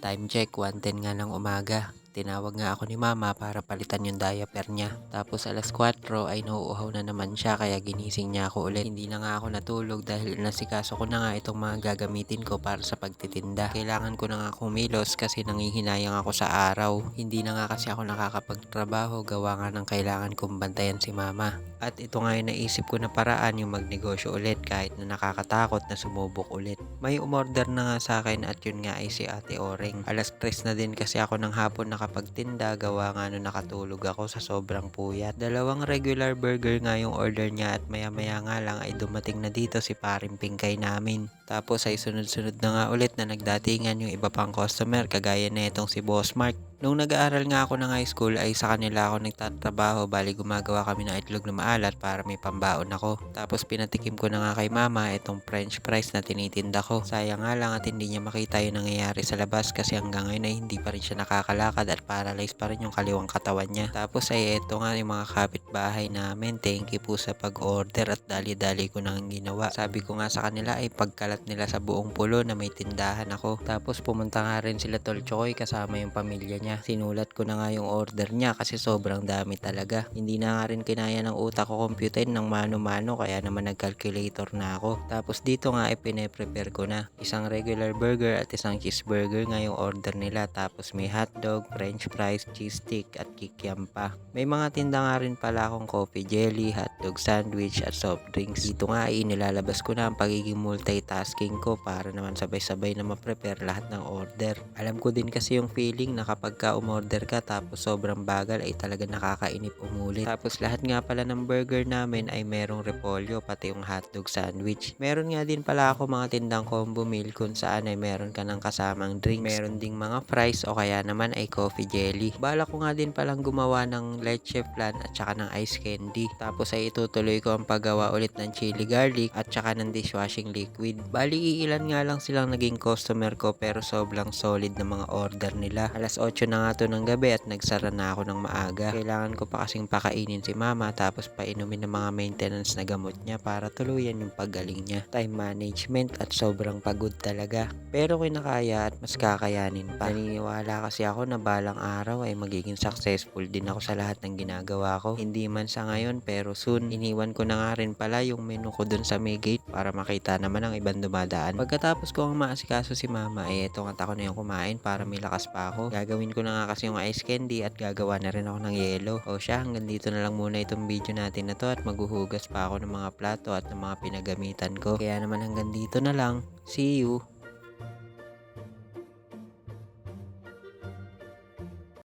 Time check, 1:10 nga ng umaga. Tinawag nga ako ni mama para palitan yung diaper niya. Tapos alas 4 ay nauuhaw na naman siya kaya ginising niya ako ulit. Hindi na nga ako natulog dahil nasikaso ko na nga itong mga gagamitin ko para sa pagtitinda. Kailangan ko na nga kumilos kasi nangihinayang ako sa araw. Hindi na nga kasi ako nakakapagtrabaho gawa nga ng kailangan kong bantayan si mama. At ito nga yung naisip ko na paraan yung magnegosyo ulit kahit na nakakatakot na sumubok ulit. May umorder na nga sa akin at yun nga ay si Ate Oreng. Alas 3 na din kasi ako ng hapon nakapagtinda gawa nga nung nakatulog ako sa sobrang puyat. 2 regular burger nga yung order niya at maya maya nga lang ay dumating na dito si paring Pingkay namin. Tapos ay sunod-sunod na nga ulit na nagdatingan yung iba pang customer kagaya na itong si Boss Mark. Nung nag-aaral nga ako ng high school ay sa kanila ako nagtatrabaho bali gumagawa kami ng itlog na maalat para may pambaon ako. Tapos pinatikim ko na nga kay mama itong french fries na tinitinda ko. Sayang nga lang at hindi niya makita yung nangyayari sa labas kasi hanggang ngayon ay hindi pa rin siya nakakalakad at paralyzed pa rin yung kaliwang katawan niya. Tapos ay eto nga yung mga kapitbahay namin. Thank you po sa pag-order at dali-dali ko nang ginawa. Sabi ko nga sa kanila ay pagkalat nila sa buong pulo na may tindahan ako. Tapos pumunta nga rin sila Tol Choy kasama yung pamilya niya. Sinulat ko na nga yung order niya kasi sobrang dami talaga. Hindi na nga rin kinaya ng utak ko computerin ng mano-mano kaya naman nag-calculator na ako. Tapos dito nga ay pine-prepare ko na. Isang regular burger at isang cheeseburger nga yung order nila. Tapos may hotdog, french fries, cheese stick at kikiam pa. May mga tinda nga rin pala akong coffee jelly, hotdog sandwich at soft drinks. Dito nga ay inilalabas ko na ang pagiging multitasking ko para naman sabay-sabay na ma-prepare lahat ng order. Alam ko din kasi yung feeling na kapag umorder ka tapos sobrang bagal ay talaga nakakainip umulit. Tapos lahat nga pala ng burger namin ay merong repolyo pati yung hotdog sandwich. Meron nga din pala ako mga tindang combo meal kung saan ay meron ka ng kasamang drinks. Meron ding mga fries o kaya naman ay coffee jelly. Bala ko nga din palang gumawa ng leche flan at saka ng ice candy. Tapos ay itutuloy ko ang paggawa ulit ng chili garlic at saka ng dishwashing liquid. Bali ilan nga lang silang naging customer ko pero sobrang solid na mga order nila. Alas 8 na nga to ng gabi at nagsara na ako ng maaga. Kailangan ko pa kasing pakainin si mama tapos painumin ng mga maintenance na gamot niya para tuluyan yung paggaling niya. Time management at sobrang pagod talaga. Pero kinakaya at mas kakayanin pa. Naniniwala kasi ako na balang araw ay magiging successful din ako sa lahat ng ginagawa ko. Hindi man sa ngayon pero soon. Iniwan ko na nga rin pala yung menu ko dun sa may gate para makita naman ang ibang dumadaan. Pagkatapos ko ang maasikaso si mama ay eto nga ako na yung kumain para may lakas pa ako. Gagawin ko na nga kasi yung ice candy at gagawa na rin ako ng yelo. O siya, hanggang dito na lang muna itong video natin na to at maghuhugas pa ako ng mga plato at ng mga pinagamitan ko. Kaya naman hanggang dito na lang. See you!